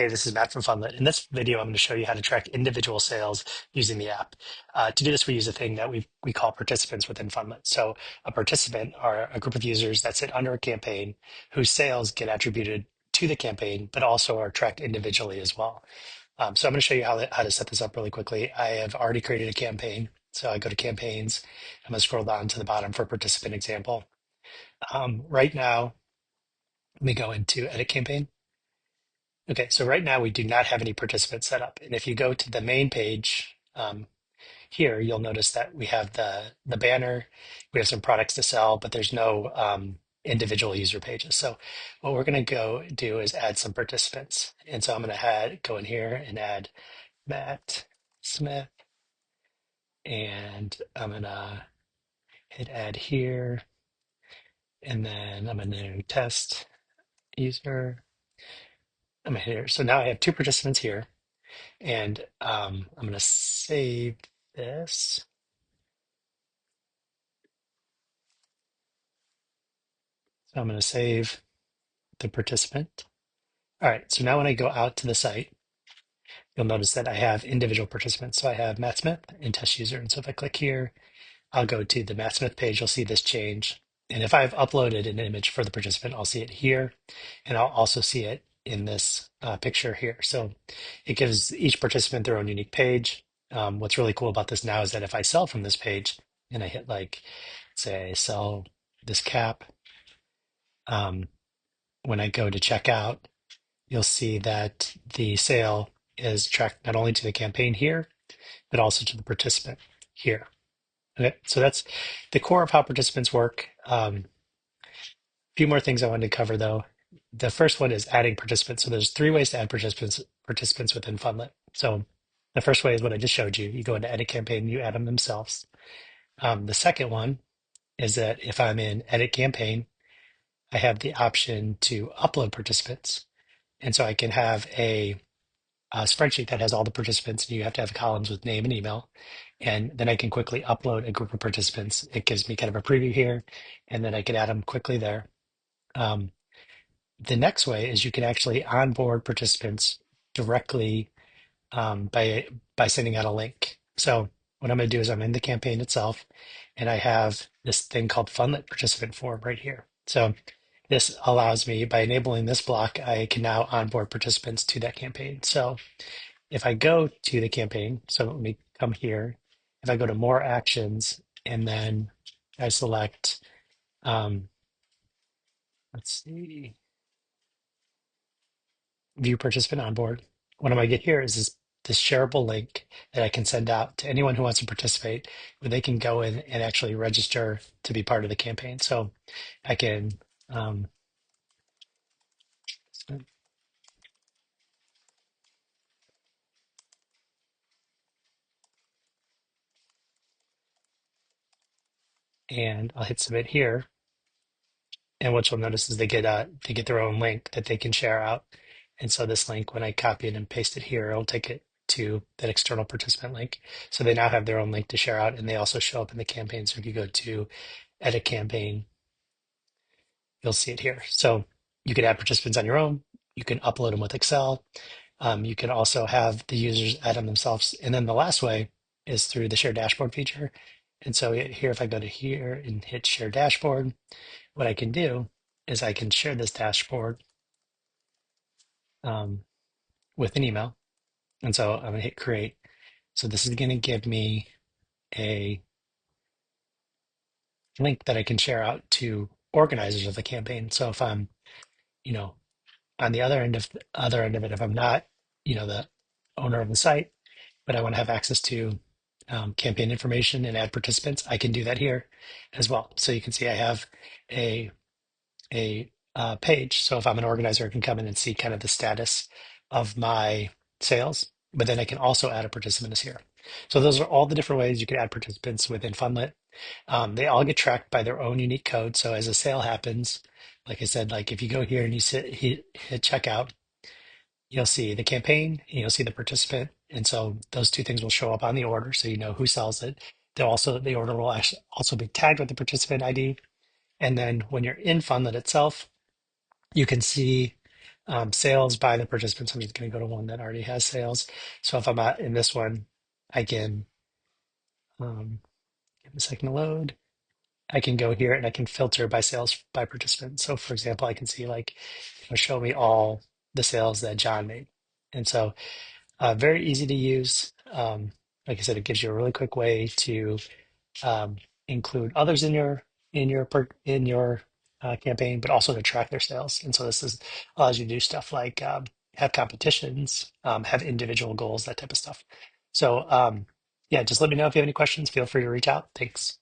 Hey, this is Matt from Fundlet. In this video, I'm going to show you how to track individual sales using the app. To do this, we use a thing that we call participants within Fundlet. So a participant are a group of users that sit under a campaign whose sales get attributed to the campaign, but also are tracked individually as well. So I'm going to show you how to set this up really quickly. I have already created a campaign. So I go to campaigns. I'm going to scroll down to the bottom for participant example. Right now, let me go into edit campaign. Okay, so right now we do not have any participants set up. And if you go to the main page here, you'll notice that we have the banner, we have some products to sell, but there's no individual user pages. So what we're going to go do is add some participants. And so I'm going to go in here and add Matt Smith, and I'm going to hit add here, and then I'm going to test user. I'm going to hit here. So now I have two participants here. And I'm going to save this. So I'm going to save the participant. All right, so now when I go out to the site, you'll notice that I have individual participants. So I have Matt Smith and test user. And so if I click here, I'll go to the Matt Smith page. You'll see this change. And if I've uploaded an image for the participant, I'll see it here. And I'll also see it in this picture here. So it gives each participant their own unique page. What's really cool about this now is that if I sell from this page and I hit like, say I sell this cap, um, when I go to checkout, you'll see that the sale is tracked not only to the campaign here, but also to the participant here. Okay, so that's the core of how participants work. A few more things I wanted to cover though. The first one is adding participants. So there's three ways to add participants within Fundlet. So the first way is what I just showed you. You go into edit campaign, you add them themselves. The second one is that if I'm in edit campaign, I have the option to upload participants. And so I can have a spreadsheet that has all the participants, and you have to have columns with name and email. And then I can quickly upload a group of participants. It gives me kind of a preview here, and then I can add them quickly there. Um, the next way is you can actually onboard participants directly by sending out a link. So what I'm going to do is I'm in the campaign itself, and I have this thing called Fundlet participant form right here. So this allows me, by enabling this block, I can now onboard participants to that campaign. So if I go to the campaign, so let me come here. If I go to more actions and then I select, let's see, view participant onboard, what I'm going to get here is this shareable link that I can send out to anyone who wants to participate, where they can go in and actually register to be part of the campaign. So I can, and I'll hit submit here. And what you'll notice is they get their own link that they can share out. And so this link, when I copy it and paste it here, it'll take it to that external participant link. So they now have their own link to share out, and they also show up in the campaign. So if you go to edit campaign, you'll see it here. So you can add participants on your own. You can upload them with Excel. You can also have the users add them themselves. And then the last way is through the share dashboard feature. And so here, if I go to here and hit share dashboard, what I can do is I can share this dashboard um, with an email. And so I'm going to hit create. So this is going to give me a link that I can share out to organizers of the campaign. So if I'm, you know, on the other end of it, if I'm not, the owner of the site, but I want to have access to campaign information and add participants, I can do that here as well. So you can see I have a page. So if I'm an organizer, I can come in and see kind of the status of my sales, but then I can also add a participant as here. So those are all the different ways you can add participants within Fundlet. They all get tracked by their own unique code. So as a sale happens, like I said, like if you go here and you hit checkout, you'll see the campaign, and you'll see the participant. And so those two things will show up on the order. So you know who sells it. The order will actually also be tagged with the participant ID. And then when you're in Fundlet itself, you can see Sales by the participants. I'm just going to go to one that already has sales. So if I'm in this one, I can give it a second to load. I can go here and I can filter by sales by participant. So for example, I can see like, show me all the sales that John made. And so very easy to use. Like I said, it gives you a really quick way to um, include others in your campaign, but also to track their sales. And so this is allows you to do stuff like have competitions, have individual goals, that type of stuff. So yeah, just let me know if you have any questions. Feel free to reach out. Thanks.